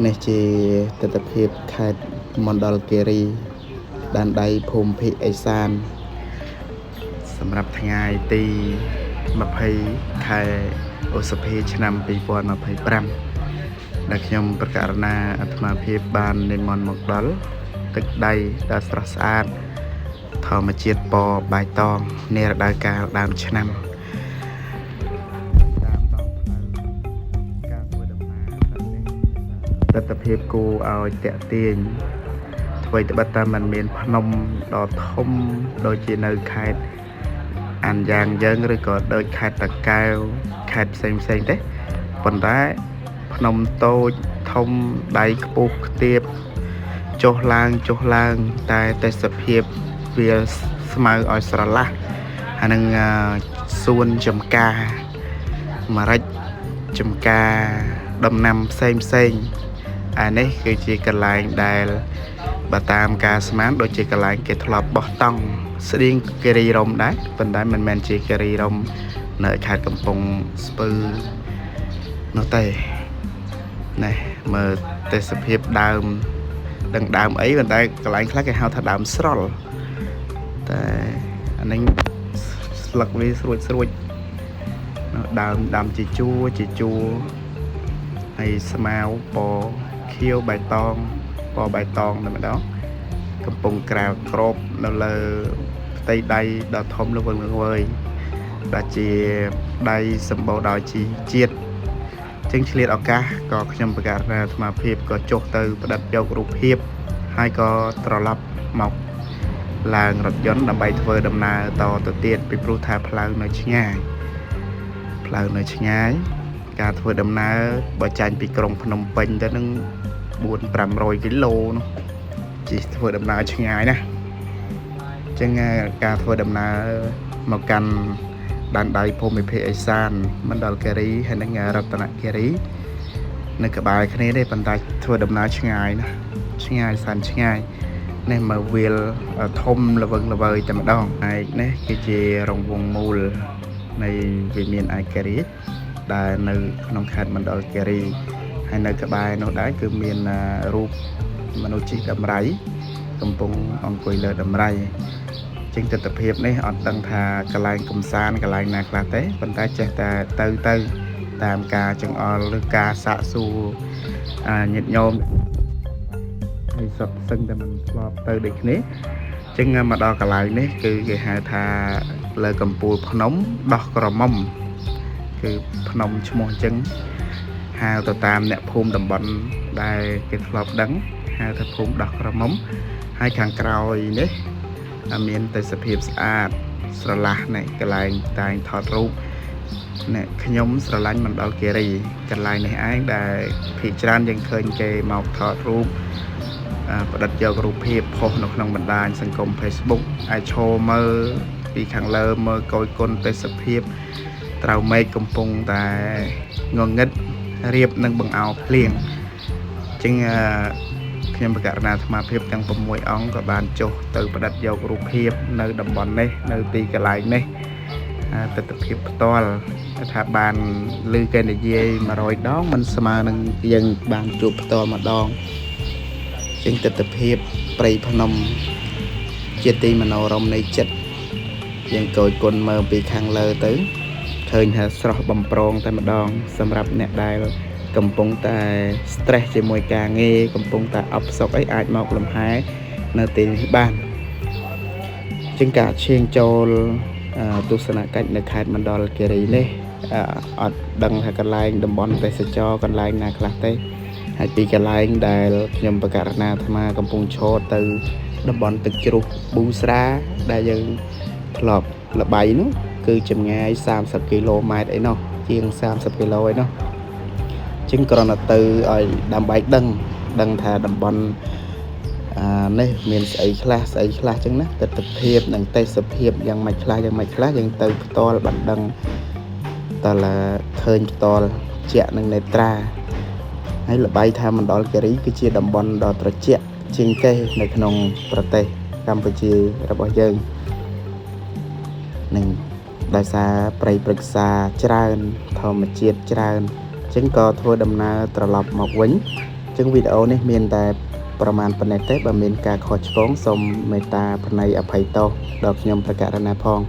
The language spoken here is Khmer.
នេះជាទស្សនភាពខេត្តមណ្ឌលគិរីដែនដីភូមិភាគឦសានសម្រាប់ថ្ងៃទី20ខែឧសភាឆ្នាំ2025ដែលខ្ញុំប្រកាសណាអាត្មាភាពបាននិមន្តមកដល់ទឹកដីដ៏ស្រស់ស្អាតធម្មជាតិពណ៌បៃតងនារដូវកាលដើមឆ្នាំទស្សនភាពគួរឲ្យតាក់ទាញអ្វីត្បិតតែมันមានភ្នំដ៏ធំដូចជានៅខេត្តអានយ៉ាងយើងឬក៏ដូចខេត្តតាកែវខេត្តផ្សេងទេប៉ុន្តែភ្នំតូចធំដៃខ្ពស់ខ្ទាបចុះឡើងតែទេសភាពវាស្មៅឲ្យស្រឡះហើយនឹងសួនចំការម្រេចចំការដំណាំផ្សេងអានេះគឺជាកន្លែងដែលបើតាមការស្មានដូចជាកន្លែងគេធ្លាប់បោះតង់ស្តៀងគិរីរម្យដែរប៉ុន្តែមិនមែនជាគិរីរម្យនៅខេត្តកំពង់ស្ពឺនោះទេនេះមើលទេសភាពដើមដឹងដើមអីប៉ុន្តែកន្លែងខ្លះគេហៅថាដើមស្រល់តែអានេះស្លឹកវាស្រួចដើមជាជួរហើយស្មៅពណ៌ខៀវបៃតងពណ៌បៃតងតែម្ដងកំពុងក្រាបក្របនៅលើផ្ទៃដីដ៏ធំល្វឹងល្វើយដែលជាដីសម្បូរដោយជីជាតិចឹងឆ្លៀតឱកាសក៏ខ្ញុំប្រកាសថាអាត្មាភាពក៏ចុះទៅផ្ដិតយករូបភាពហើយក៏ត្រឡប់មកឡើងរថយន្តដើម្បីធ្វើដំណើរតទៅទៀតពីព្រោះថាផ្លូវនៅឆ្ងាយការធ្វើដំណើរបើចាញ់ពីក្រុងភ្នំពេញទៅនឹង 400-500 គីឡូនោះជិះធ្វើដំណើរឆ្ងាយណាស់អញ្ចឹងការធ្វើដំណើរមកកាន់ដែនដីភូមិភាគឦសានមណ្ឌលគិរីហើយនិងរតនគិរីនៅក្បែរគ្នាទេប៉ុន្តែធ្វើដំណើរឆ្ងាយណាឆ្ងាយនេះមកវាលធំល្វឹងល្វើយតែម្ដងហើយនេះគឺជារង្វង់មូលនៃវិមានឯករាជ្យដែលនៅក្នុងខេត្តមណ្ឌលគិរីហើយនៅក្បែរនោះដែរគឺមានរូបមនុស្សជិះដំរីកំពុងអង្គុយលើដំរីជាងទស្សនភាពនេះអត់ដឹងថាកន្លែងកំសាន្តកន្លែងណាខ្លះទេប៉ុន្តែចេះតែទៅតាមការចង្អុលឬការសាកសួរញាតិញោមហើយសុទ្ធសឹងតែមិនធ្លាប់ទៅដូចគ្នាចឹងមកដល់កន្លែងនេះគឺគេហៅថាលើកំពូលភ្នំដោះក្រមុំគឺភ្នំឈ្មោះអញ្ចឹងហៅទៅតាមអ្នកភូមិតំបន់ដែលគេធ្លាប់ដឹងហៅថាភូមិដោះក្រមុំហើយខាងក្រោយនេះមានទេសភាពស្អាតស្រឡះនេះកន្លែងតែងថតរូបនេះខ្ញុំស្រឡាញ់មណ្ឌលគិរីកន្លែងនេះឯងដែលភាគច្រើនយើងឃើញគេមកថតរូបផ្ដិតយករូបភាពផុសនៅក្នុងបណ្ដាញសង្គម Facebook ឲ្យឈរមើលពីខាងលើមើលកយគុណទេសភាពត្រូវមេឃកំពុងតែងងឹតរៀបនឹងបង្អោភ្លៀងអញ្ចឹងខ្ញុំបកករណាអាត្មាភាពទាំង6អង្គក៏បានចុះទៅផ្ដិតយករូបភាពនៅតំបន់នេះនៅទីកន្លែងនេះទស្សនភាពផ្ទាល់ថាបានឮគេនិយាយ100ដងមិនស្មើនឹងយើងបានជួបផ្ទាល់ម្ដងជាងទស្សនភាពព្រៃភ្នំជាទីមនោរម្យនៃចិត្តយើងគយគុណមើលពីខាងលើទៅឃើញថាស្រស់បំប្រងតែម្ដងសម្រាប់អ្នកដែលកំពុងតែ stress ជាមួយការងារកំពុងតែអបសុកអីអាចមកលំហែនៅទីនេះបានជាងការឈៀងចូលទស្សនកិច្ចនៅខេត្តមណ្ឌលគិរីនេះអត់ដឹងថាកន្លែងតំបន់ទេសចរកន្លែងណាខ្លះទេហើយពីកន្លែងដែលខ្ញុំបកករណាអាត្មាកំពុងឈរទៅតំបន់ទឹកជ្រោះប៊ូស្រាដែលយើងធ្លាប់ល្បីនោះគឺចម្ងាយ30 គីឡូម៉ែត្រអីនោះជាង30 គីឡូអីនោះជាងគ្រាន់តែទៅឲ្យដើម្បីដឹងថាតំបន់នេះមានស្អីខ្លះចឹងណាទស្សនភាពនិងទេសភាពយ៉ាងម៉េចខ្លះយើងទៅផ្ទាល់បានដឹងតើឃើញផ្ទាល់ជាក់នឹងនេត្រាហើយល្បីថាមណ្ឌលគិរីគឺជាតំបន់ដ៏ត្រជាក់ជាងគេនៅក្នុងប្រទេសកម្ពុជារបស់យើងនឹងដោយសារព្រៃព្រឹក្សាច្រើនធម្មជាតិច្រើនអញ្ចឹងក៏ធ្វើដំណើរត្រឡប់មកវិញ ចឹងវីដេអូនេះមានតែប្រមាណប៉ុណ្ណេះទេបើមានការខុសឆ្គងសូមមេត្តាប្រណីអភ័យទោសដល់ខ្ញុំប្រកាសណាផង